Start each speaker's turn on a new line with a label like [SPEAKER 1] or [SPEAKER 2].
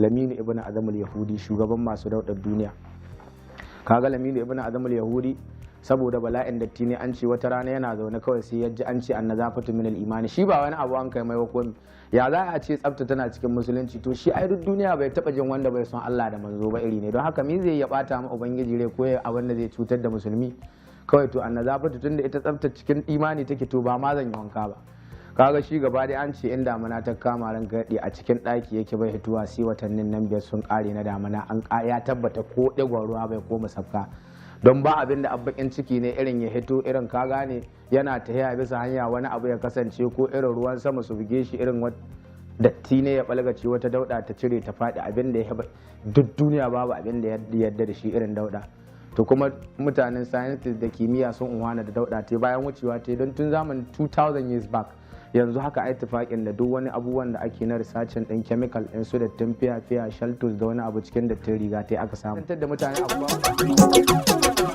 [SPEAKER 1] Laminu ibn Azam al-Yahudi, shugaban masu daudar duniya. Kaga Laminu ibn Azam al-Yahudi saboda bala'in datti ne, an ce wata rana yana zaune kawai sai yaji an ce annazafatu min al-imani. Shi ba wani abu an kai mai hukumi, ya za a ce tsafta tana cikin musulunci? To shi ai duk duniya bai taba jin wanda bai son Allah da manzo ba iri ne, don haka me zai ya bata ma ubangiji rai ko ya abin da zai cutar da musulmi? Kawai to annazafatu tunda ita tsafta cikin imani take, to ba ma zan yi wanka ba. Kaga shi gaba dai an ce in damuna ta kama ran gaɗi a cikin ɗaki yake bai hituwa sai watannin nan biyar sun ƙare na damuna, an ya tabbata ko ɗigon ruwa bai koma sabka. Don ba abin da abbakin ciki ne irin ya hito irin ka gane yana tahiya bisa hanya wani abu ya kasance ko irin ruwan sama su buge shi irin datti ne ya balgace wata dauda ta cire ta faɗi, abin da ya duk duniya babu abin da ya yarda da shi irin dauda. To kuma mutanen scientists da kimiyya sun unwana da dauda ta bayan wucewa ta don tun zamanin 2000 years back. Yanzu haka ai tufaƙin da duk wani abubuwan da ake na researching ɗin chemical ɗin su dattin fiya shelters da wani abu cikin dattin riga ta aka samu. Da mutane abubuwa